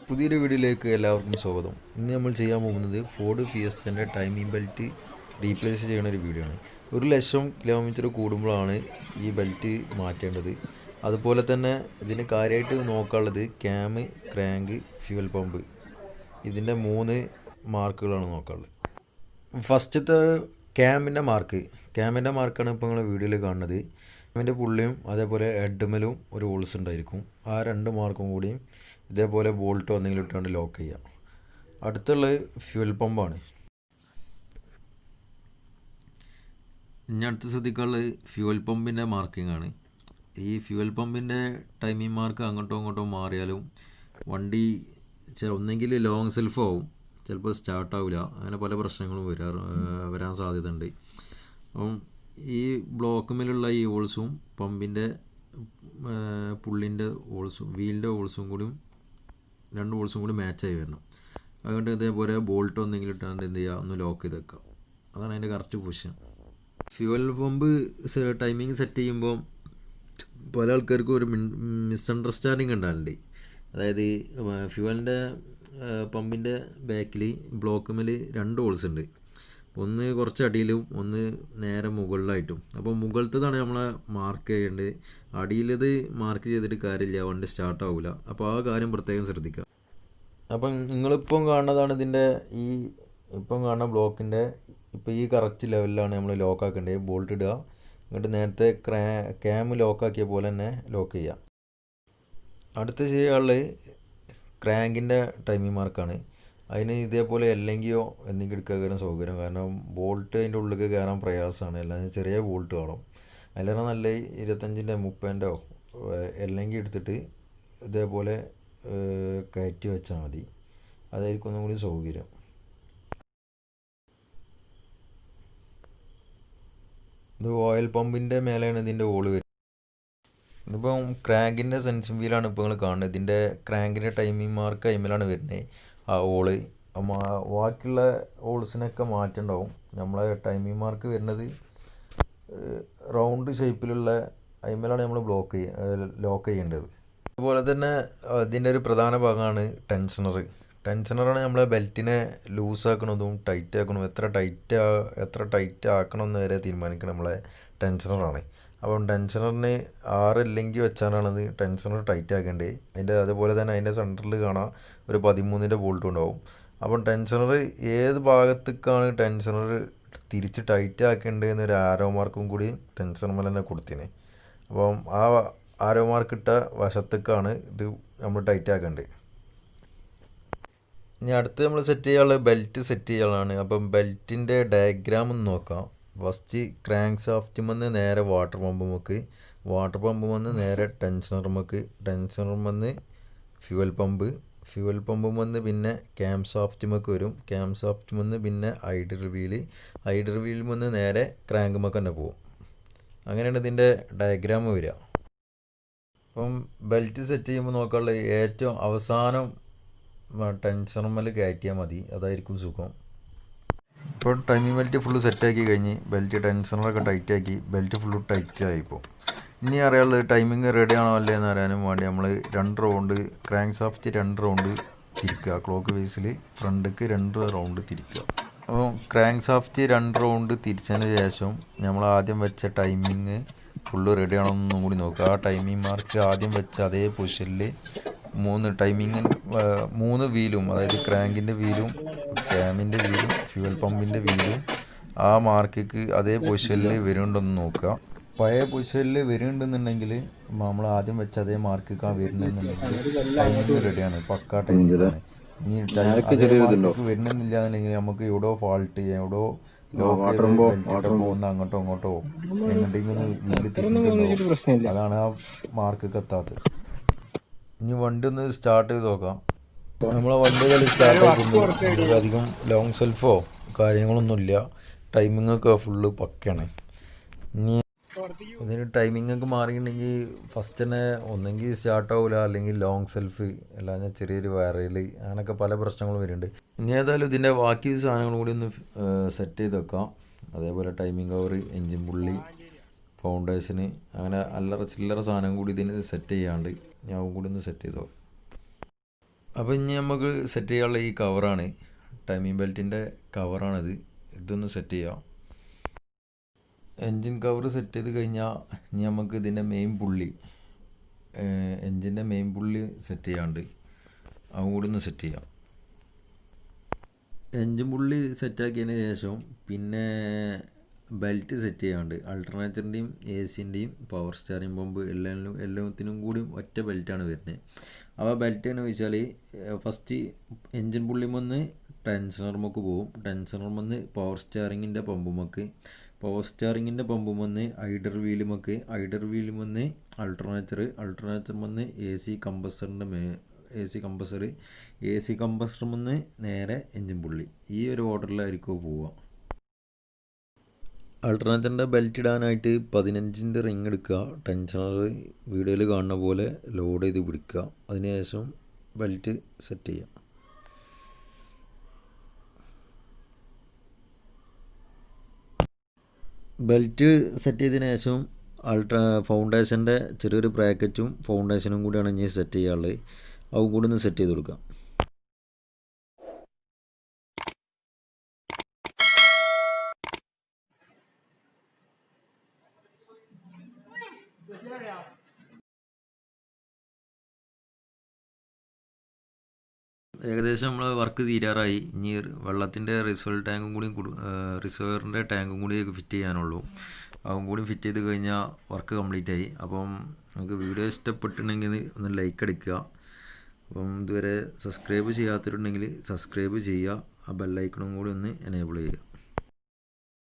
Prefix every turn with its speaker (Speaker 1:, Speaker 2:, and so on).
Speaker 1: പുതിയൊരു വീഡിയോയിലേക്ക് എല്ലാവർക്കും സ്വാഗതം. ഇന്ന് നമ്മൾ ചെയ്യാൻ പോകുന്നത് ഫോർഡ് ഫിയസ്റ്റൻ്റെ ടൈമിംഗ് ബെൽറ്റ് റീപ്ലേസ് ചെയ്യുന്ന ഒരു വീഡിയോ ആണ്. 1,00,000 കിലോമീറ്റർ കൂടുമ്പോഴാണ് ഈ ബെൽറ്റ് മാറ്റേണ്ടത്. അതുപോലെ തന്നെ ഇതിന് കാര്യമായിട്ട് നോക്കാനുള്ളത് ക്യാം, ക്രാങ്ക്, ഫ്യൂവൽ പമ്പ്, ഇതിൻ്റെ 3 മാർക്കുകളാണ് നോക്കാനുള്ളത്. ഫസ്റ്റത്തെ ക്യാമിൻ്റെ മാർക്കാണ് ഇപ്പോൾ നിങ്ങൾ വീഡിയോയിൽ കാണുന്നത്. ക്യാമിൻ്റെ പുള്ളിയും അതേപോലെ ഹെഡ്മലും ഒരു ഹോൾസ് ഉണ്ടായിരിക്കും. ആ 2 മാർക്കും കൂടിയും ഇതേപോലെ ബോൾട്ടോ എന്തെങ്കിലും ഇട്ടുകൊണ്ട് ലോക്ക് ചെയ്യുക. അടുത്തുള്ളത് ഫ്യൂവൽ പമ്പാണ്. ഇനി അടുത്ത് ശ്രദ്ധിക്കാനുള്ളത് ഫ്യൂവൽ പമ്പിൻ്റെ മാർക്കിംഗ് ആണ്. ഈ ഫ്യൂവൽ പമ്പിൻ്റെ ടൈമിംഗ് മാർക്ക് അങ്ങോട്ടോ ഇങ്ങോട്ടോ മാറിയാലും വണ്ടി ഒന്നെങ്കിൽ ലോങ് സെൽഫ് ആവും, ചിലപ്പോൾ സ്റ്റാർട്ടാവില്ല, അങ്ങനെ പല പ്രശ്നങ്ങളും വരാൻ സാധ്യതയുണ്ട്. അപ്പം ഈ ബ്ലോക്കുമിലുള്ള ഈ ഹോൾസും പമ്പിൻ്റെ പുള്ളിൻ്റെ ഹോൾസും വീലിൻ്റെ ഹോൾസും കൂടി 2 ഹോൾസും കൂടി മാച്ചായി വരണം. അതുകൊണ്ട് ഇതേപോലെ ബോൾട്ടോ എന്തെങ്കിലും ഇട്ടാണ്ട് എന്ത് ചെയ്യുക, ഒന്ന് ലോക്ക് ചെയ്ത് വെക്കുക. അതാണ് അതിൻ്റെ correct position. Fuel pump timing set ചെയ്യുമ്പോൾ പല ആൾക്കാർക്കും ഒരു മിസ്അണ്ടർസ്റ്റാൻഡിങ് ഉണ്ടാകുന്നുണ്ട്. അതായത് ഫ്യൂവലിൻ്റെ പമ്പിൻ്റെ ബാക്കിൽ ബ്ലോക്കുമിൽ 2 ഹോൾസ് ഉണ്ട്. ഒന്ന് കുറച്ച് അടിയിലും ഒന്ന് നേരെ മുകളിലായിട്ടും. അപ്പോൾ മുകളിലത്തതാണ് നമ്മളെ മാർക്ക് ചെയ്യേണ്ടത്. അടിയിലത് മാർക്ക് ചെയ്തിട്ട് കാര്യമില്ല, വണ്ടി സ്റ്റാർട്ടാവില്ല. അപ്പോൾ ആ കാര്യം പ്രത്യേകം ശ്രദ്ധിക്കുക. അപ്പം നിങ്ങളിപ്പം കാണുന്നതാണ് ഇതിൻ്റെ ഇപ്പം കാണുന്ന ബ്ലോക്കിൻ്റെ ഈ കറക്റ്റ് ലെവലിലാണ് നമ്മൾ ലോക്ക് ആക്കേണ്ടത്. ബോൾട്ട് ഇടുക, എന്നിട്ട് നേരത്തെ ക്യാം ലോക്കാക്കിയ പോലെ തന്നെ ലോക്ക് ചെയ്യുക. അടുത്ത് ചെയ്യാനുള്ളത് ക്രാങ്കിൻ്റെ ടൈമിംഗ് മാർക്കാണ്. അതിന് ഇതേപോലെ എല്ലെങ്കിയോ എന്തെങ്കിലും എടുക്കാൻ സൗകര്യം, കാരണം ബോൾട്ട് അതിൻ്റെ ഉള്ളിലേക്ക് കയറാൻ പ്രയാസമാണ്. അല്ലാതെ ചെറിയ ബോൾട്ട് വേണം. അതിലേറെ നല്ല 25-ൻ്റെ 30-ൻ്റെ അല്ലെങ്കിൽ എടുത്തിട്ട് ഇതേപോലെ കയറ്റി വെച്ചാൽ മതി. അതായിരിക്കും ഒന്നും കൂടി സൗകര്യം. ഇത് ഓയിൽ പമ്പിൻ്റെ മേലെയാണ് ഇതിൻ്റെ ഹോള് വരുന്നത്. ഇതിപ്പം ക്രാങ്കിൻ്റെ സെൻസിങ് വീലാണ് ഇപ്പോൾ നിങ്ങൾ കാണുന്നത്. ഇതിൻ്റെ ക്രാങ്കിൻ്റെ ടൈമിംഗ് മാർക്ക് അതിന്മേലാണ് വരുന്നത്. ആ ഹോള് ബാക്കിയുള്ള ഹോൾസിനൊക്കെ മാറ്റമുണ്ടാവും. നമ്മളെ ടൈമിംഗ് മാർക്ക് വരുന്നത് റൗണ്ട് ഷേപ്പിലുള്ള അതിന്മേലാണ് നമ്മൾ ലോക്ക് ചെയ്യേണ്ടത്. അതുപോലെ തന്നെ ഇതിൻ്റെ ഒരു പ്രധാന ഭാഗമാണ് ടെൻഷനറാണ് നമ്മളെ ബെൽറ്റിനെ ലൂസാക്കണതും ടൈറ്റ് ആക്കണതും. എത്ര ടൈറ്റ് ആക്കണമെന്ന് വരെ തീരുമാനിക്കണം നമ്മളെ ടെൻഷനറാണ്. അപ്പം ടെൻഷനറിന് 6 എല്ലെങ്കിൽ വെച്ചാലാണത് ടെൻഷനർ ടൈറ്റ് ആക്കേണ്ടത്. അതുപോലെ തന്നെ അതിൻ്റെ സെൻറ്ററിൽ കാണാം ഒരു 13-ൻ്റെ ബോൾട്ടും ഉണ്ടാവും. അപ്പം ടെൻഷനർ ഏത് ഭാഗത്തേക്കാണ് ടെൻഷനർ തിരിച്ച് ടൈറ്റ് ആക്കേണ്ടത് എന്നൊരു ആരോ മാർക്കും കൂടി ടെൻഷനർമേൽ തന്നെ കൊടുത്തിന്. അപ്പം ആ ആരോ മാർക്ക് ഇട്ട വശത്തേക്കാണ് ഇത് നമ്മൾ ടൈറ്റ് ആക്കേണ്ടത്. ഇനി അടുത്ത് നമ്മൾ സെറ്റ് ചെയ്യാനുള്ള ബെൽറ്റ് സെറ്റ് ചെയ്യാനുള്ളതാണ്. അപ്പം ബെൽറ്റിൻ്റെ ഡയഗ്രാം ഒന്ന് നോക്കാം. ഫസ്റ്റ് ക്രാങ്ക് ഷാഫ്റ്റുമെന്ന് നേരെ വാട്ടർ പമ്പുമെന്ന് നേരെ ടെൻഷനറുമെന്ന് ഫ്യൂവൽ പമ്പുമെന്ന് പിന്നെ ക്യാം ഷാഫ്റ്റുമൊക്കെ വരും. ക്യാം ഷാഫ്റ്റുമെന്ന് പിന്നെ ഐഡർ വീലുമെന്ന് നേരെ ക്രാങ്കുമൊക്കെ തന്നെ പോകും. അങ്ങനെയാണ് ഇതിൻ്റെ ഡയഗ്രാം വരിക. അപ്പം ബെൽറ്റ് സെറ്റ് ചെയ്യുമ്പോൾ നോക്കാനുള്ളത് ഏറ്റവും അവസാനം ടെൻഷനർമേൽ കയറ്റിയാൽ മതി, അതായിരിക്കും സുഖം. ഇപ്പോൾ ടൈമിംഗ് ബെൽറ്റ് ഫുള്ള് സെറ്റാക്കി കഴിഞ്ഞ് ബെൽറ്റ് ടെൻഷനറൊക്കെ ടൈറ്റാക്കി ബെൽറ്റ് ഫുള്ള് ടൈറ്റായി. ഇപ്പോൾ ഇനി അറിയാനുള്ളത് ടൈമിങ് റെഡി ആണോ അല്ലേ എന്ന് അറിയാനും വേണ്ടി നമ്മൾ 2 റൗണ്ട് ക്രാങ്ക് ഷാഫ്റ്റ് 2 റൗണ്ട് തിരിക്കുക. ക്ലോക്ക് വേസിൽ ഫ്രണ്ടിലേക്ക് 2 റൗണ്ട് തിരിക്കുക. അപ്പോൾ ക്രാങ്ക് ഷാഫ്റ്റ് 2 റൗണ്ട് തിരിച്ചതിന് ശേഷം നമ്മൾ ആദ്യം വെച്ച ടൈമിങ് ഫുള്ള് റെഡി ആണോ എന്നും കൂടി നോക്കുക. ആ ടൈമിംഗ് മാർക്ക് ആദ്യം വെച്ച അതേ പൊസിഷനിൽ 3 വീലും, അതായത് ക്രാങ്കിൻ്റെ വീലും ക്യാമിൻ്റെ വീലും ഫ്യൂവൽ പമ്പിൻ്റെ വീലും ആ മാർക്കിക്ക് അതേ പൊസിഷനിൽ വരുന്നുണ്ടെന്ന് നോക്കുക. പഴയ പൊസിഷനിൽ വരുന്നുണ്ടെന്നുണ്ടെങ്കിൽ നമ്മൾ ആദ്യം വെച്ച അതേ മാർക്കിക്കാണ് വരുന്നതെന്നുണ്ടെങ്കിൽ ടൈമിങ് റെഡിയാണ്, പക്കാ ടൈമിങ്ങാണ്. ഇനി മാർക്കിക്ക് വരുന്നില്ല എന്നുണ്ടെങ്കിൽ നമുക്ക് എവിടെയോ ഫാൾട്ട് ചെയ്യാം, എവിടെയോ ലോക്ക് ചെയ്ത് ബെൽറ്റിട്ട് പോകുന്ന അങ്ങോട്ടോ ഇങ്ങോട്ടോ എങ്ങോട്ടെങ്കിലും വീല് തിരിഞ്ഞിട്ടുണ്ടാവും. അതാണ് ആ മാർക്കിക്ക് എത്താത്തത്. ഇനി വണ്ടി ഒന്ന് സ്റ്റാർട്ട് ചെയ്ത് നോക്കാം. നമ്മളെ വണ്ടി സ്റ്റാർട്ട് ആക്കുമ്പോൾ അധികം ലോങ് സെൽഫോ കാര്യങ്ങളൊന്നുമില്ല. ടൈമിങ്ങൊക്കെ ഫുള്ള് പക്കയാണ്. ഇനി ഇതിന് ടൈമിങ്ങൊക്കെ മാറിയിട്ടുണ്ടെങ്കിൽ ഫസ്റ്റ് തന്നെ ഒന്നെങ്കിൽ സ്റ്റാർട്ടാവില്ല, അല്ലെങ്കിൽ ലോങ് സെൽഫ്, അല്ലാതെ ചെറിയൊരു വയറിൽ, അങ്ങനെയൊക്കെ പല പ്രശ്നങ്ങളും വരുന്നുണ്ട്. ഇനി ഏതായാലും ഇതിൻ്റെ ബാക്കി സാധനങ്ങളും കൂടി ഒന്ന് സെറ്റ് ചെയ്ത് വെക്കാം. അതേപോലെ ടൈമിംഗ് കവർ, എൻജിൻ പുള്ളി, ഫൗണ്ടേഷന്, അങ്ങനെ അല്ലറ ചില്ലറ സാധനം കൂടി ഇതിന് സെറ്റ് ചെയ്യാണ്ട് ഞാൻ കൂടി ഒന്ന് സെറ്റ് ചെയ്തോ. അപ്പോൾ ഇനി നമുക്ക് സെറ്റ് ചെയ്യാനുള്ള ഈ കവറാണ്, ടൈമിംഗ് ബെൽറ്റിൻ്റെ കവറാണിത്. ഇതൊന്ന് സെറ്റ് ചെയ്യാം. എൻജിൻ കവർ സെറ്റ് ചെയ്ത് കഴിഞ്ഞാൽ ഇനി നമുക്ക് ഇതിൻ്റെ മെയിൻ പുള്ളി, എൻജിൻ്റെ മെയിൻ പുള്ളി സെറ്റ് ചെയ്യാണ്ട് അതും കൂടി ഒന്ന് സെറ്റ് ചെയ്യാം. എൻജിൻ പുള്ളി സെറ്റാക്കിയതിന് ശേഷം പിന്നെ ബെൽറ്റ് സെറ്റ് ചെയ്യാണ്ട്, അൾട്ടർനേറ്ററിൻ്റെയും എ സിൻ്റെയും പവർ സ്റ്റാറിംഗ് പമ്പ് എല്ലാത്തിനും കൂടി ഒറ്റ ബെൽറ്റാണ് വരുന്നത്. അപ്പോൾ ബെൽറ്റ് എന്ന് വെച്ചാൽ ഫസ്റ്റ് എൻജിൻ പുള്ളിമൊന്ന് ടെൻഷനർമൊക്കെ പോകും, ടെൻഷനർമൊന്ന് power സ്റ്റാറിങ്ങിൻ്റെ പമ്പുമൊക്കെ, power സ്റ്റാറിങ്ങിൻ്റെ പമ്പുമൊന്ന് either വീലുമൊക്കെ, either വീലുമൊന്ന് അൾട്ടർനേറ്ററുമൊന്ന് A C കമ്പസറുമൊന്ന് നേരെ എൻജിൻ പുള്ളി. ഈ ഒരു ഓർഡറിലായിരിക്കും പോവുക. അൾട്ടർനേറ്ററിൻ്റെ ബെൽറ്റ് ഇടാനായിട്ട് 15 റിങ് എടുക്കുക, ടെൻഷനർ വീഡിയോയിൽ കാണുന്ന പോലെ ലോഡ് ചെയ്ത് പിടിക്കുക. അതിനുശേഷം ബെൽറ്റ് സെറ്റ് ചെയ്യുക. ബെൽറ്റ് സെറ്റ് ചെയ്തതിന് ശേഷം ഫൗണ്ടേഷൻ്റെ ചെറിയൊരു ബ്രാക്കറ്റും ഫൗണ്ടേഷനും കൂടിയാണ് ഇനി സെറ്റ് ചെയ്യാനുള്ളത്. അതും കൂടി ഒന്ന് സെറ്റ് ചെയ്ത് കൊടുക്കാം. ഏകദേശം നമ്മൾ വർക്ക് തീരാറായി. ഇനി വെള്ളത്തിൻ്റെ റിസർവറിൻ്റെ ടാങ്കും കൂടി ഫിറ്റ് ചെയ്യാനുള്ളൂ. അതും കൂടി ഫിറ്റ് ചെയ്ത് കഴിഞ്ഞാൽ വർക്ക് കംപ്ലീറ്റ് ആയി. അപ്പം നമുക്ക് വീഡിയോ ഇഷ്ടപ്പെട്ടിട്ടുണ്ടെങ്കിൽ ഒന്ന് ലൈക്ക് അടിക്കുക. അപ്പം ഇതുവരെ സബ്സ്ക്രൈബ് ചെയ്യാത്തിട്ടുണ്ടെങ്കിൽ സബ്സ്ക്രൈബ് ചെയ്യുക. ആ ബെല്ലൈക്കണും കൂടി ഒന്ന് എനേബിൾ ചെയ്യുക.